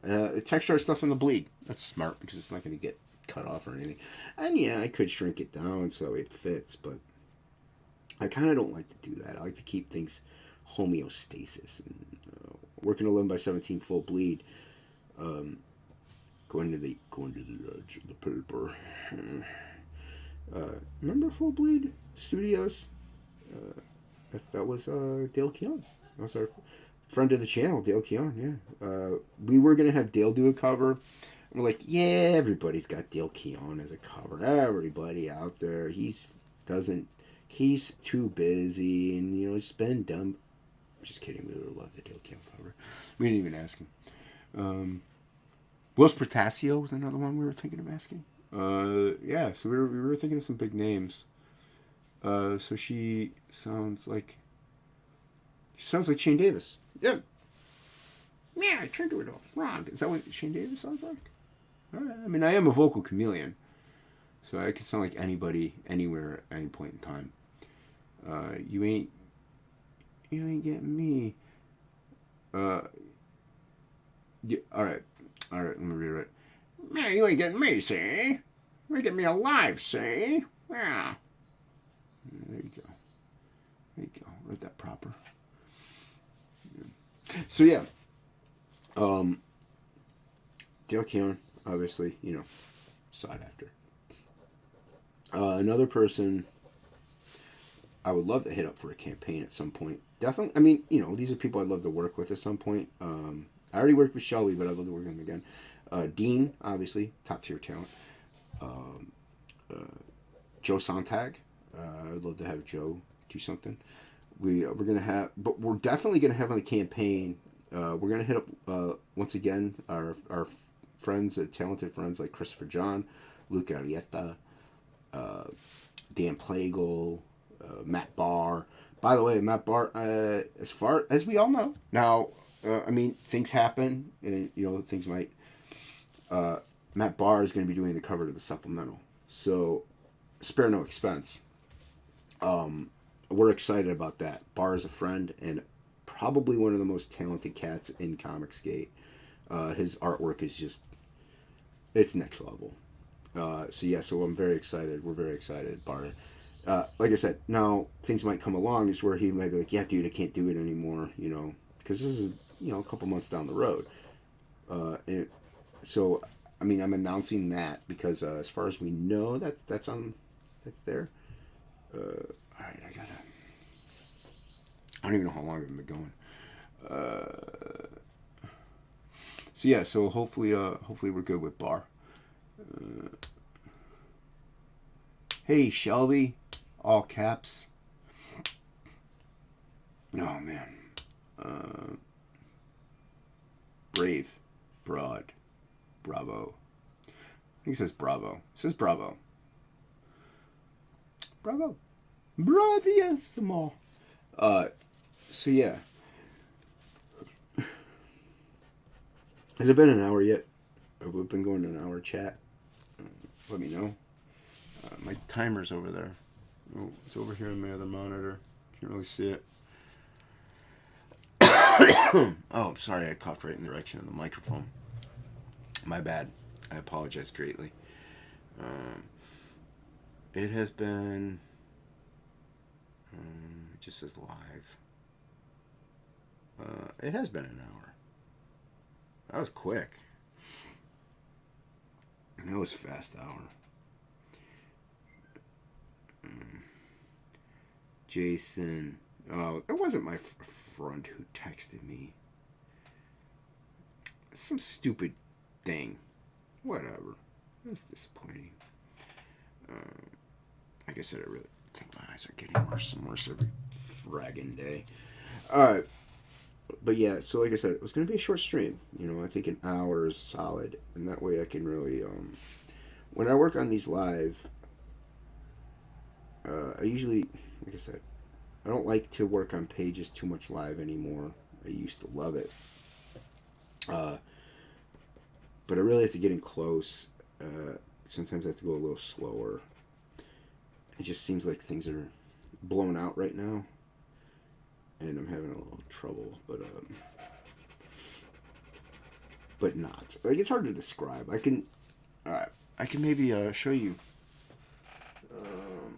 Texturized stuff in the bleed. That's smart because it's not gonna get cut off or anything. And yeah, I could shrink it down so it fits, but I kind of don't like to do that. I like to keep things homeostasis. And working 11x17 full bleed, going to the edge of the paper. Remember Full Bleed Studios? That was Dale Keown. That was our friend of the channel, Dale Keown. Yeah, we were gonna have Dale do a cover. We're like, yeah, everybody's got Dale Keown as a cover. Everybody out there, he's too busy, and he's been dumb. Just kidding. We would have loved the Dale Keown cover. We didn't even ask him. Willis Protasio was another one we were thinking of asking. Yeah, so we were thinking of some big names. So she sounds like Shane Davis. Yeah. Yeah, I turned her into a frog. Is that what Shane Davis sounds like? All right. I mean, I am a vocal chameleon, so I can sound like anybody, anywhere, at any point in time. You ain't getting me. Yeah, all right. Let me read it. Man, you ain't getting me, see? You ain't getting me alive, see? Yeah. There you go. Read that proper. Yeah. So yeah. Dale Keown, obviously, sought after. Another person I would love to hit up for a campaign at some point. Definitely, I mean, these are people I'd love to work with at some point. I already worked with Shelby, but I'd love to work with him again. Dean, obviously, top tier talent. Joe Sontag, I'd love to have Joe do something. We're definitely gonna have on the campaign. We're gonna hit up once again our friends, talented friends like Christopher John. Luke Arrieta, Dan Plagle, Matt Barr. By the way, Matt Barr, as far as we all know, now, I mean, things happen, and, things might. Matt Barr is going to be doing the cover to the supplemental. So, spare no expense. We're excited about that. Barr is a friend and probably one of the most talented cats in Comicsgate. His artwork is just, it's next level. So I'm very excited. We're very excited, Barr. Like I said, now things might come along is where he might be like, yeah, dude, I can't do it anymore, because this is, a couple months down the road. So, I mean, I'm announcing that because as far as we know, that's there. All right, I don't even know how long I've been going. So hopefully we're good with Barr. Hey, Shelby, all caps. Oh man. Brave, broad, bravo. I think it says bravo. It says bravo. Bravo. Bravissimo. So yeah. Has it been an hour yet? Have we been going to an hour chat? Let me know. My timer's over there. Oh, it's over here on my other monitor. Can't really see it. Oh, I'm sorry. I coughed right in the direction of the microphone. My bad. I apologize greatly. It has been... it just says live. It has been an hour. That was quick. That was a fast hour. Jason. Oh, it wasn't my friend who texted me. Some stupid thing. Whatever. That's disappointing. Like I said, I really think my eyes are getting worse and worse every fragging day. Alright. But yeah, so like I said, it was going to be a short stream. I think an hour is solid. And that way I can really... when I work on these live... I usually... Like I said, I don't like to work on pages too much live anymore. I used to love it. But I really have to get in close. Sometimes I have to go a little slower. It just seems like things are blown out right now. And I'm having a little trouble, but not. Like, it's hard to describe. I can maybe show you. Let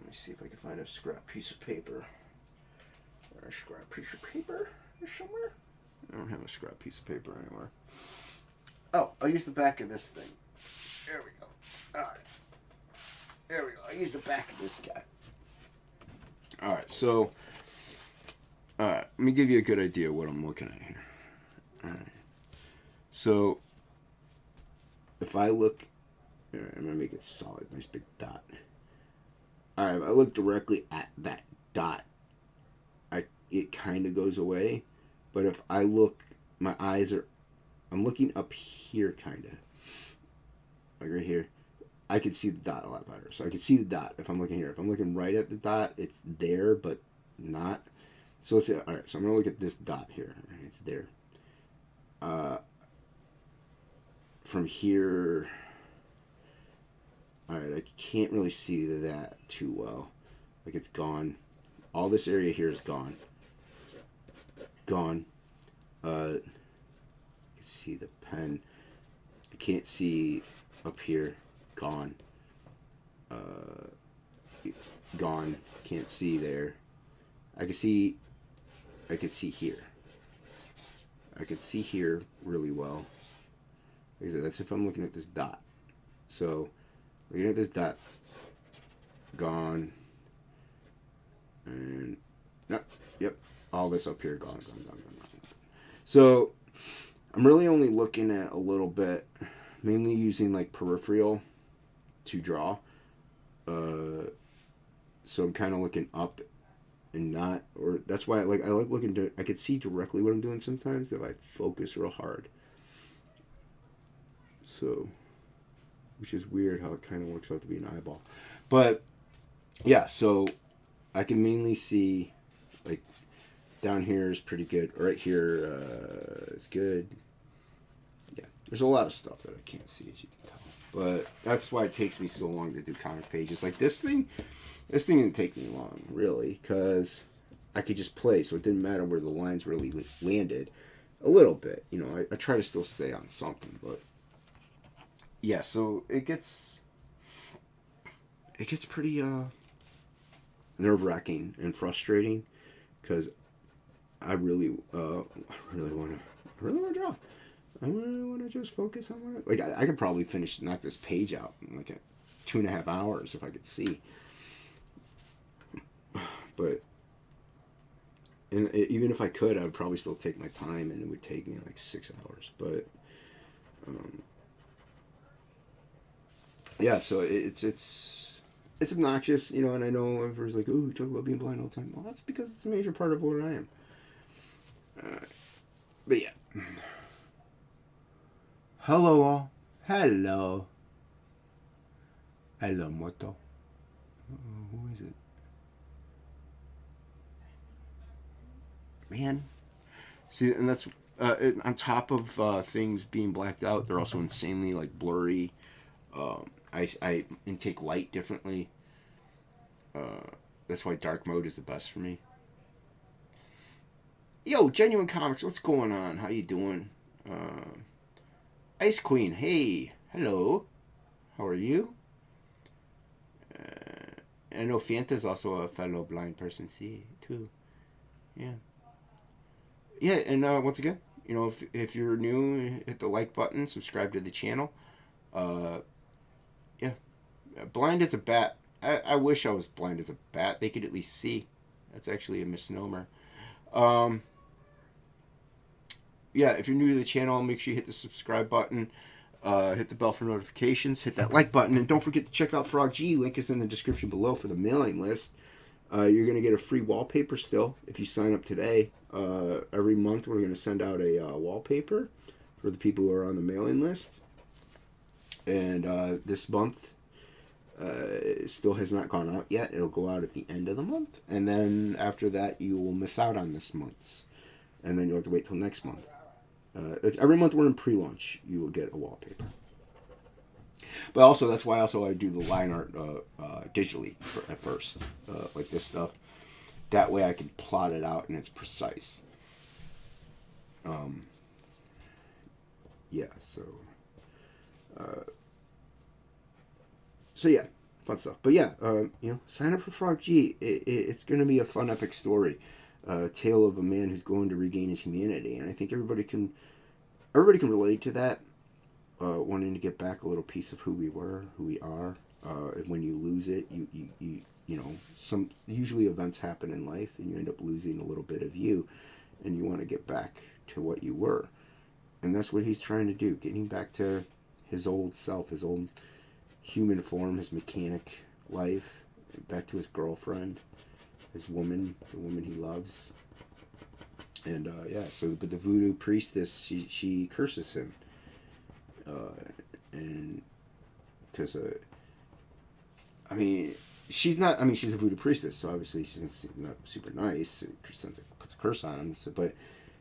me see if I can find a scrap piece of paper. Or a scrap piece of paper somewhere? I don't have a scrap piece of paper anywhere. Oh, I'll use the back of this thing. There we go. Alright. There we go. I'll use the back of this guy. Alright, so... Alright, let me give you a good idea of what I'm looking at here. Alright. So, if I look... Alright, I'm going to make it solid. Nice big dot. Alright, if I look directly at that dot, it kind of goes away. But if I look... My eyes are... I'm looking up here, kind of. Like right here. I can see the dot a lot better. So I can see the dot if I'm looking here. If I'm looking right at the dot, it's there, but not... So let's say, all right, so I'm going to look at this dot here. Right, it's there. From here, all right, I can't really see that too well. Like, it's gone. All this area here is gone. Gone. You can see the pen. I can't see up here. Gone. Gone. Can't see there. I can see here. I could see here really well. Like I said, that's if I'm looking at this dot. So, looking at this dot, gone. And, no, yep, all this up here, gone. So, I'm really only looking at a little bit, mainly using like peripheral to draw. So I'm kind of looking up and not, or that's why I like looking to, I could see directly what I'm doing sometimes if I focus real hard. So, which is weird how it kind of works out to be an eyeball. But yeah, so I can mainly see, like, down here is pretty good. Right here is good. Yeah, there's a lot of stuff that I can't see, as you can tell. But that's why it takes me so long to do comic pages. Like this thing didn't take me long, really, because I could just play, so it didn't matter where the lines really landed. A little bit, you know, I try to still stay on something, but yeah, so it gets pretty nerve-wracking and frustrating, because I really want to draw. I really want to just focus on what I could probably knock this page out in like 2.5 hours if I could see. But even if I could, I would probably still take my time, and it would take me like 6 hours. But yeah, so it's obnoxious, you know. And I know everyone's like, "Oh, you talk about being blind all the time." Well, that's because it's a major part of what I am. But yeah. Hello all. Hello. Hello, Moto. Who is it? Man. See, and that's on top of things being blacked out, they're also insanely like blurry. I intake light differently. That's why dark mode is the best for me. Yo, Genuine Comics, what's going on? How you doing? Ice Queen, hey, hello. How are you? I know Fanta's also a fellow blind person, too. Yeah. Yeah, and once again, you know, if you're new, hit the like button, subscribe to the channel. Yeah. Blind as a bat. I wish I was blind as a bat. They could at least see. That's actually a misnomer. Yeah, if you're new to the channel, make sure you hit the subscribe button. Hit the bell for notifications. Hit that like button. And don't forget to check out Frog G. Link is in the description below for the mailing list. You're going to get a free wallpaper still if you sign up today. Every month we're going to send out a wallpaper for the people who are on the mailing list. And this month it still has not gone out yet. It'll go out at the end of the month. And then after that you will miss out on this month's. And then you'll have to wait till next month. Every month we're in pre-launch, you will get a wallpaper. But also, that's why I do the line art digitally at first, like this stuff. That way I can plot it out and it's precise. Yeah, so yeah, fun stuff. But yeah, you know, sign up for Frog G. It's going to be a fun, epic story. Tale of a man who's going to regain his humanity, and I think everybody can relate to that. Wanting to get back a little piece of who we were, who we are. When you lose it, you know, usually events happen in life, and you end up losing a little bit of you, and you want to get back to what you were, and that's what he's trying to do, getting back to his old self, his old human form, his mechanic life, back to his girlfriend. His woman, the woman he loves. And yeah, but the voodoo priestess, she curses him. And because I mean, she's a voodoo priestess, so obviously she's not super nice. It puts a curse on him. So, but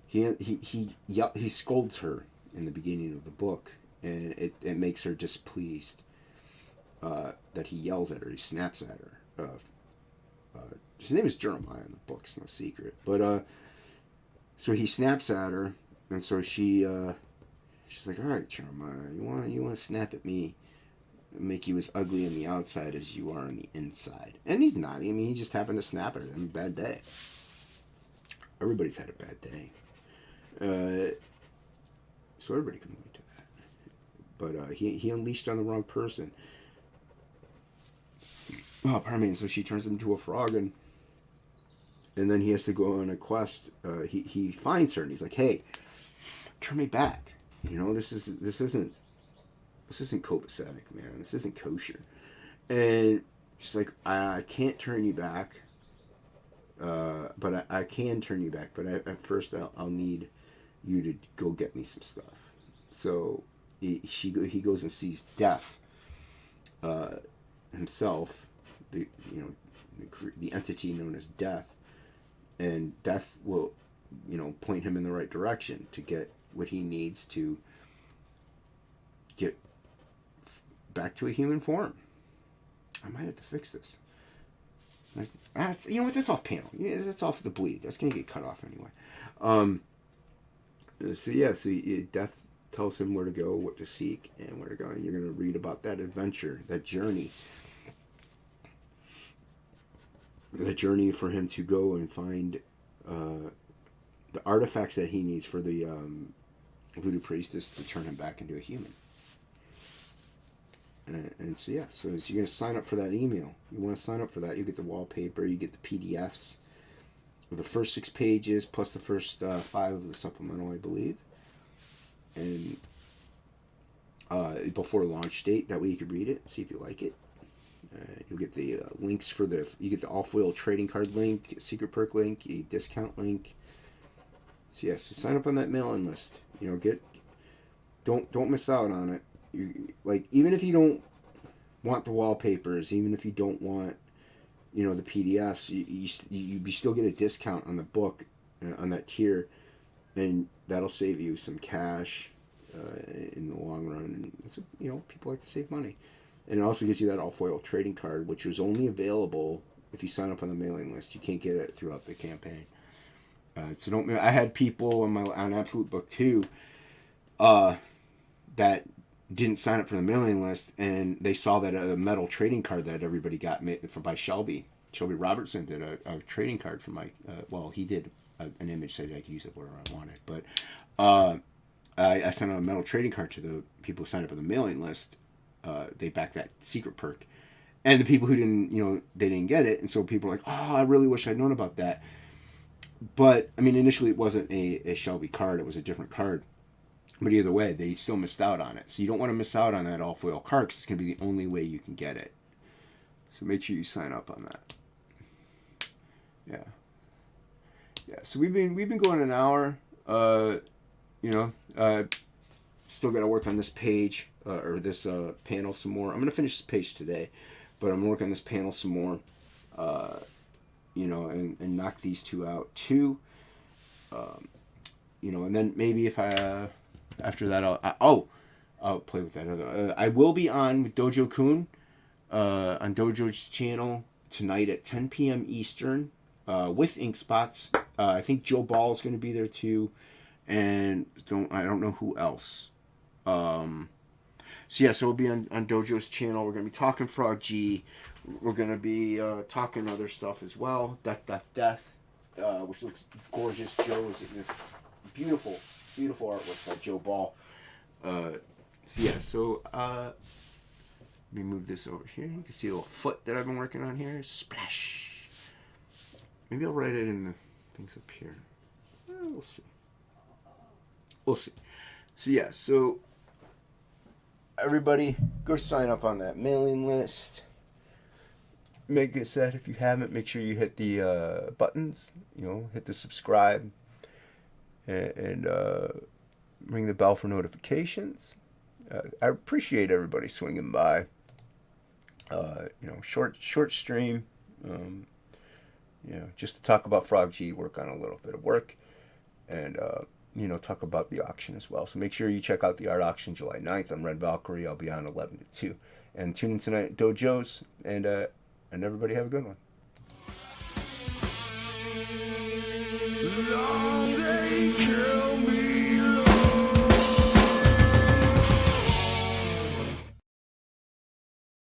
he scolds her in the beginning of the book, and it makes her displeased that he yells at her, he snaps at her. His name is Jeremiah in the book, it's no secret. But so he snaps at her, and so she's like, "All right, Jeremiah, you want to snap at me, and make you as ugly on the outside as you are on the inside." And he's not. I mean, he just happened to snap at her. A bad day. Everybody's had a bad day. So everybody can relate to that. But he unleashed on the wrong person. Oh, pardon me. And so she turns him into a frog, and then he has to go on a quest. He finds her, and he's like, "Hey, turn me back. You know, this isn't copacetic, man. This isn't kosher." And she's like, "I can't turn you back, but I can turn you back. But at first, I'll need you to go get me some stuff." So he goes and sees Death, himself, the the entity known as Death, and Death will, point him in the right direction to get what he needs to get back to a human form. I might have to fix this. That's that's off panel. Yeah, that's off the bleed. That's gonna get cut off anyway. So Death tells him where to go, what to seek, and where to go. And you're gonna read about that adventure, that journey for him to go and find the artifacts that he needs for the voodoo priestess to turn him back into a human. And so you're going to sign up for that email. You want to sign up for that. You get the wallpaper, you get the PDFs, the first 6 pages plus the first 5 of the supplemental, I believe. And before launch date, that way you can read it, see if you like it. You'll get the links you get the off-wheel trading card link, secret perk link, a discount link. So sign up on that mailing list. Don't miss out on it. Even if you don't want the wallpapers, even if you don't want, the PDFs, you still get a discount on the book, on that tier, and that'll save you some cash in the long run. And that's what, people like to save money. And it also gives you that all-foil trading card, which was only available if you sign up on the mailing list. You can't get it throughout the campaign. So don't. I had people on Absolute Book 2 that didn't sign up for the mailing list, and they saw that a metal trading card that everybody got made by Shelby Robertson did a trading card for my. He did an image so that I could use it wherever I wanted, but I sent out a metal trading card to the people who signed up on the mailing list. They backed that secret perk, and the people who didn't, they didn't get it, and so people were like, "Oh, I really wish I'd known about that." But I mean, initially it wasn't a Shelby card; it was a different card. But either way, they still missed out on it. So you don't want to miss out on that all-foil card because it's going to be the only way you can get it. So make sure you sign up on that. Yeah. So we've been going an hour. Still got to work on this page or this panel some more. I'm going to finish this page today, but I'm going to work on this panel some more. And knock these 2 out too. And then maybe if after that I'll play with that other. I will be on with Dojo Kun on Dojo's channel tonight at 10 p.m. Eastern with Ink Spots. I think Joe Ball is going to be there too, and I don't know who else. So we'll be on Dojo's channel. We're going to be talking Frog G. We're going to be talking other stuff as well. Death, which looks gorgeous. Joe is beautiful artwork by Joe Ball. Let me move this over here. You can see a little foot that I've been working on here. Splash. Maybe I'll write it in the things up here. We'll see. So everybody, go sign up on that mailing list. Make it set if you haven't. Make sure you hit the buttons. Hit the subscribe. And ring the bell for notifications. I appreciate everybody swinging by. Short stream. Just to talk about Frog G, work on a little bit of work, and talk about the auction as well. So make sure you check out the art auction July 9th on Red Valkyrie. I'll be on 11 to 2, and tune in tonight at Dojo's, and everybody have a good one.